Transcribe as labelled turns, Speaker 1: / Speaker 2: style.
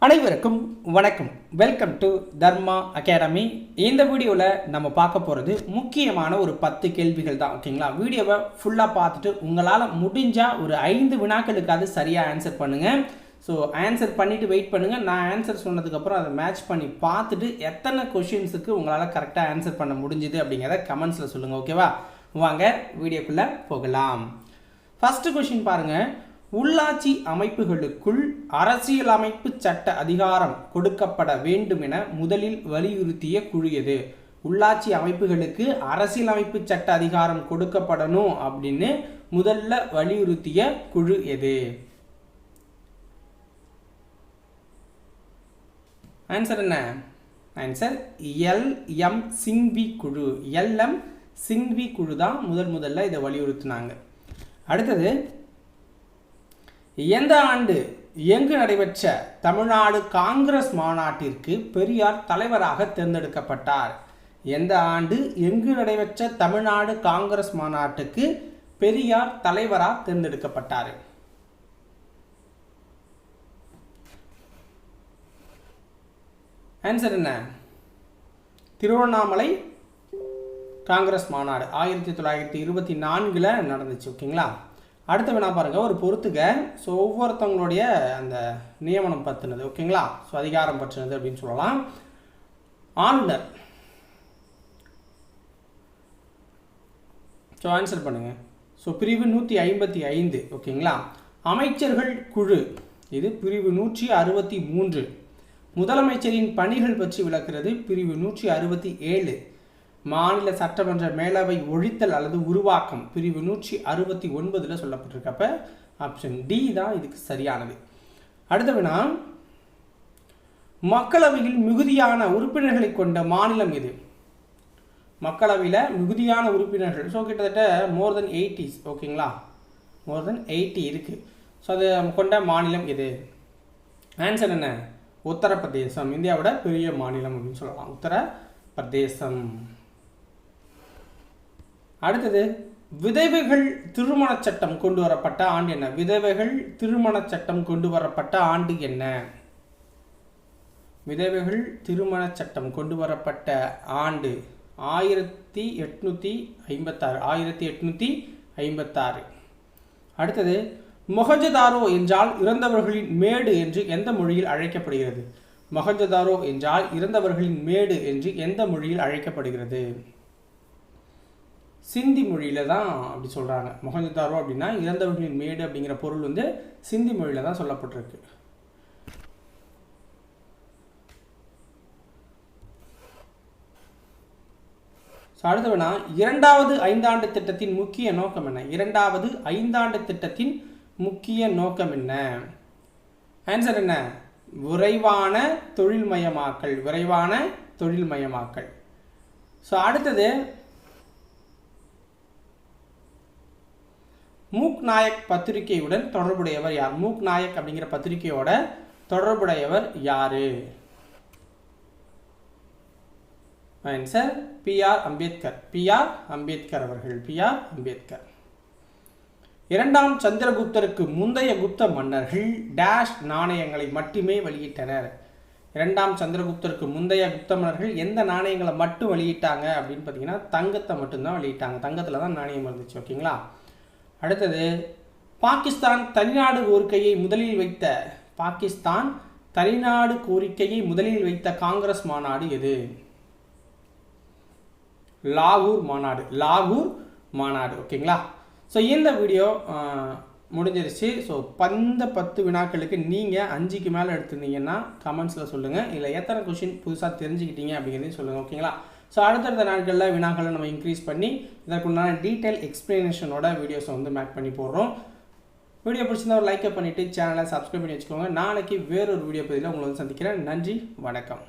Speaker 1: அனைவருக்கும் வணக்கம். Welcome to Dharma academy. இந்த வீடியோவில் நம்ம பார்க்க போகிறது முக்கியமான ஒரு 10 கேள்விகள் தான். ஓகேங்களா? வீடியோவை ஃபுல்லாக பார்த்துட்டு உங்களால் முடிஞ்சால் ஒரு 5 வினாக்களுக்காவது சரியாக ஆன்சர் பண்ணுங்கள். ஸோ ஆன்சர் பண்ணிவிட்டு வெயிட் பண்ணுங்கள். நான் ஆன்சர் சொன்னதுக்கப்புறம் அதை மேட்ச் பண்ணி பார்த்துட்டு எத்தனை கொஷின்ஸுக்கு உங்களால் கரெக்டாக ஆன்சர் பண்ண முடிஞ்சுது அப்படிங்கிறத கமெண்ட்ஸில் சொல்லுங்கள். ஓகேவா? வாங்க வீடியோக்குள்ளே போகலாம். ஃபஸ்ட்டு கொஷின் பாருங்கள். உள்ளாட்சி அமைப்புகளுக்குள் அரசியலமைப்பு சட்ட அதிகாரம் கொடுக்கப்பட வேண்டும் என முதலில் வலியுறுத்திய குழு எது? உள்ளாட்சி அமைப்புகளுக்கு அரசியலமைப்பு சட்ட அதிகாரம் கொடுக்கப்படணும் அப்படின்னு முதல்ல வலியுறுத்திய குழு எது? ஆன்சர் என்ன? ஆன்சர் எல்.எம். சிங்வி குழு. எல்.எம். சிங்வி குழு தான் முதல்ல இதை வலியுறுத்தினாங்க. அடுத்தது, எந்த ஆண்டு எங்கு நடைபெற்ற தமிழ்நாடு காங்கிரஸ் மாநாட்டிற்கு பெரியார் தலைவராக தேர்ந்தெடுக்கப்பட்டார்? எந்த ஆண்டு எங்கு நடைபெற்ற தமிழ்நாடு காங்கிரஸ் மாநாட்டுக்கு பெரியார் தலைவராக தேர்ந்தெடுக்கப்பட்டார்? ஆன்சர் என்ன? திருவண்ணாமலை காங்கிரஸ் மாநாடு 1924 நடந்துச்சு. ஓகேங்களா? அடுத்த வினா பாருங்கள். ஒரு பொறுத்துக்க. ஸோ ஒவ்வொருத்தவங்களுடைய அந்த நியமனம் பற்றினது. ஓகேங்களா? ஸோ அதிகாரம் பற்றினது அப்படின்னு சொல்லலாம். ஆளுநர். ஸோ ஆன்சர் பண்ணுங்கள். ஸோ பிரிவு 155. ஓகேங்களா? அமைச்சர்கள் குழு இது பிரிவு 163. முதலமைச்சரின் பணிகள் பற்றி விளக்குறது பிரிவு 167. மாநில சட்டமன்ற மேலவை ஒழித்தல் அல்லது உருவாக்கம் பிரிவு 169 சொல்லப்பட்டிருக்கப்ப ஆப்ஷன் டி தான் இதுக்கு சரியானது. அடுத்த வினா, மக்களவையில் மிகுதியான உறுப்பினர்களை கொண்ட மாநிலம் எது? மக்களவையில் மிகுதியான உறுப்பினர்கள், ஸோ கிட்டத்தட்ட மோர் தென் 80. ஓகேங்களா? மோர் தென் 80 இருக்குது. ஸோ அது கொண்ட மாநிலம் எது? ஆன்சர் என்ன? உத்தரப்பிரதேசம். இந்தியாவோட பெரிய மாநிலம் அப்படின்னு சொல்லலாம், உத்தரப்பிரதேசம். அடுத்தது, விதவைகள் திருமண சட்டம் கொண்டு வரப்பட்ட ஆண்டு என்ன? விதவைகள் திருமண சட்டம் கொண்டு வரப்பட்ட ஆண்டு என்ன? விதவைகள் திருமண சட்டம் கொண்டு வரப்பட்ட ஆண்டு 1856. 1856. அடுத்தது, மொஹஞ்சதாரோ என்றால் இறந்தவர்களின் மேடு என்று எந்த மொழியில் அழைக்கப்படுகிறது? மொஹஞ்சதாரோ என்றால் இறந்தவர்களின் மேடு என்று எந்த மொழியில் அழைக்கப்படுகிறது? சிந்தி மொழியில் தான் அப்படி சொல்கிறாங்க. மொஹஞ்சதாரோ அப்படின்னா இறந்தவர்களின் மேடு அப்படிங்கிற பொருள் வந்து சிந்தி மொழியில் தான் சொல்லப்பட்டிருக்கு. ஸோ அடுத்தவனா, இரண்டாவது ஐந்தாண்டு திட்டத்தின் முக்கிய நோக்கம் என்ன? இரண்டாவது ஐந்தாண்டு திட்டத்தின் முக்கிய நோக்கம் என்ன? ஆன்சர் என்ன? விரைவான தொழில்மயமாக்கல். விரைவான தொழில்மயமாக்கல். ஸோ அடுத்தது, மூக் நாயக் பத்திரிகையுடன் தொடர்புடையவர் யார்? மூக் நாயக் அப்படிங்கிற பத்திரிகையோட தொடர்புடையவர் யாரு? Answer B.R.. Ambedkar. B.R.. Ambedkar அவர்கள். பி.ஆர். அம்பேத்கர். இரண்டாம் சந்திரகுப்தருக்கு முந்தைய குப்த மன்னர்கள் டேஷ் நாணயங்களை மட்டுமே வெளியிட்டனர். இரண்டாம் சந்திரகுப்தருக்கு முந்தைய குப்த மன்னர்கள் எந்த நாணயங்களை மட்டும் வெளியிட்டாங்க அப்படின்னு பார்த்தீங்கன்னா தங்கத்தை மட்டும்தான் வெளியிட்டாங்க. தங்கத்தில் தான் நாணயம் இருந்துச்சு. ஓகேங்களா? அடுத்தது, பாகிஸ்தான் தனிநாடு கோரிக்கையை முதலில் வைத்த பாகிஸ்தான் தனிநாடு கோரிக்கையை முதலில் வைத்த காங்கிரஸ் மாநாடு எது? லாகூர் மாநாடு. லாகூர் மாநாடு. ஓகேங்களா? ஸோ இந்த வீடியோ முடிஞ்சிருச்சு. ஸோ 10 வினாக்களுக்கு நீங்கள் 5க்கு மேலே எடுத்திருந்தீங்கன்னா கமெண்ட்ஸில் சொல்லுங்கள். இல்லை எத்தனை கொஷின் புதுசாக தெரிஞ்சுக்கிட்டீங்க அப்படிங்கிறதையும் சொல்லுங்கள். ஓகேங்களா? ஸோ அடுத்தடுத்த நாட்களில் வினாக்களை நம்ம இன்க்ரீஸ் பண்ணி இதற்குண்டான டீட்டெயில் எக்ஸ்பிளனேஷனோட வீடியோஸை வந்து மேக் பண்ணி போடுறோம். வீடியோ பிடிச்சிருந்தா ஒரு லைக்கை பண்ணிவிட்டு சேனலை சப்ஸ்கிரைப் பண்ணி வச்சுக்கோங்க. நாளைக்கு வேறொரு வீடியோ பதிவில் உங்களை வந்து சந்திக்கிறேன். நன்றி, வணக்கம்.